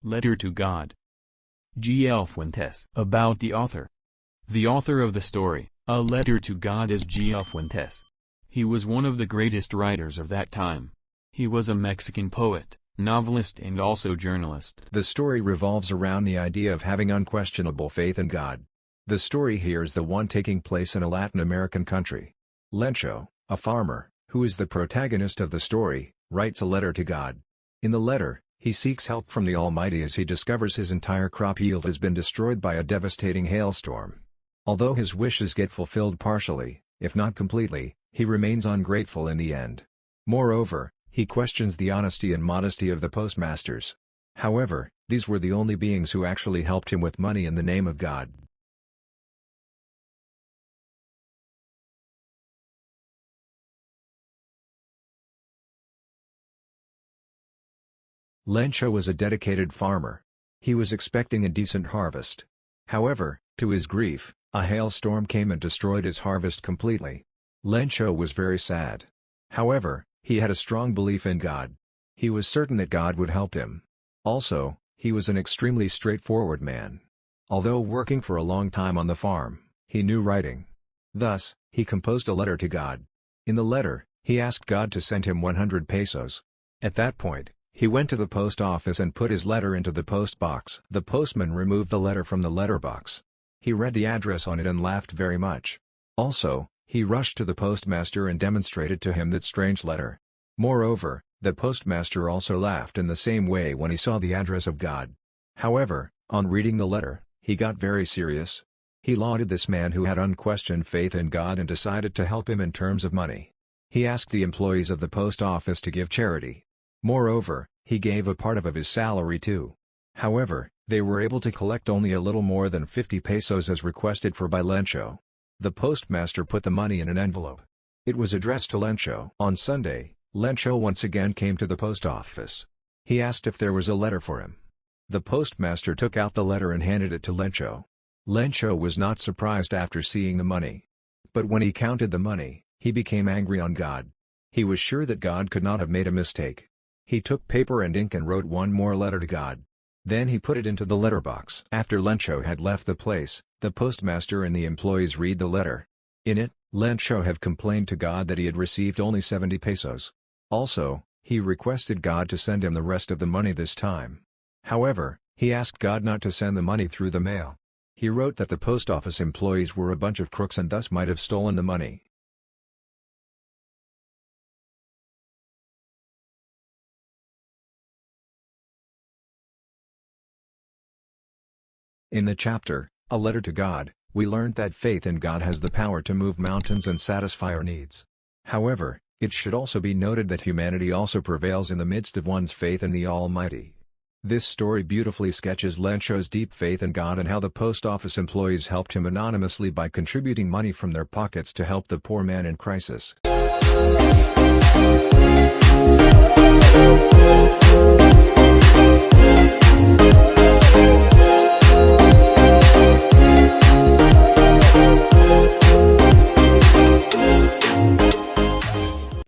Letter to God. G. L. Fuentes. About the author. The author of the story, A Letter to God, is G. L. Fuentes. He was one of the greatest writers of that time. He was a Mexican poet, novelist, and also journalist. The story revolves around the idea of having unquestionable faith in God. The story here is the one taking place in a Latin American country. Lencho, a farmer, who is the protagonist of the story, writes a letter to God. In the letter, he seeks help from the Almighty as he discovers his entire crop yield has been destroyed by a devastating hailstorm. Although his wishes get fulfilled partially, if not completely, he remains ungrateful in the end. Moreover, he questions the honesty and modesty of the postmasters. However, these were the only beings who actually helped him with money in the name of God. Lencho was a dedicated farmer. He was expecting a decent harvest. However, to his grief, a hailstorm came and destroyed his harvest completely. Lencho was very sad. However, he had a strong belief in God. He was certain that God would help him. Also, he was an extremely straightforward man. Although working for a long time on the farm, he knew writing. Thus, he composed a letter to God. In the letter, he asked God to send him 100 pesos. At that point, he went to the post office and put his letter into the post box. The postman removed the letter from the letterbox. He read the address on it and laughed very much. Also, he rushed to the postmaster and demonstrated to him that strange letter. Moreover, the postmaster also laughed in the same way when he saw the address of God. However, on reading the letter, he got very serious. He lauded this man who had unquestioned faith in God and decided to help him in terms of money. He asked the employees of the post office to give charity. Moreover, he gave a part of his salary too. However, they were able to collect only a little more than 50 pesos as requested for by Lencho. The postmaster put the money in an envelope. It was addressed to Lencho. On Sunday, Lencho once again came to the post office. He asked if there was a letter for him. The postmaster took out the letter and handed it to Lencho. Lencho was not surprised after seeing the money. But when he counted the money, he became angry on God. He was sure that God could not have made a mistake. He took paper and ink and wrote one more letter to God. Then he put it into the letterbox. After Lencho had left the place, the postmaster and the employees read the letter. In it, Lencho had complained to God that he had received only 70 pesos. Also, he requested God to send him the rest of the money this time. However, he asked God not to send the money through the mail. He wrote that the post office employees were a bunch of crooks and thus might have stolen the money. In the chapter, A Letter to God, we learned that faith in God has the power to move mountains and satisfy our needs. However, it should also be noted that humanity also prevails in the midst of one's faith in the Almighty. This story beautifully sketches Lencho's deep faith in God and how the post office employees helped him anonymously by contributing money from their pockets to help the poor man in crisis.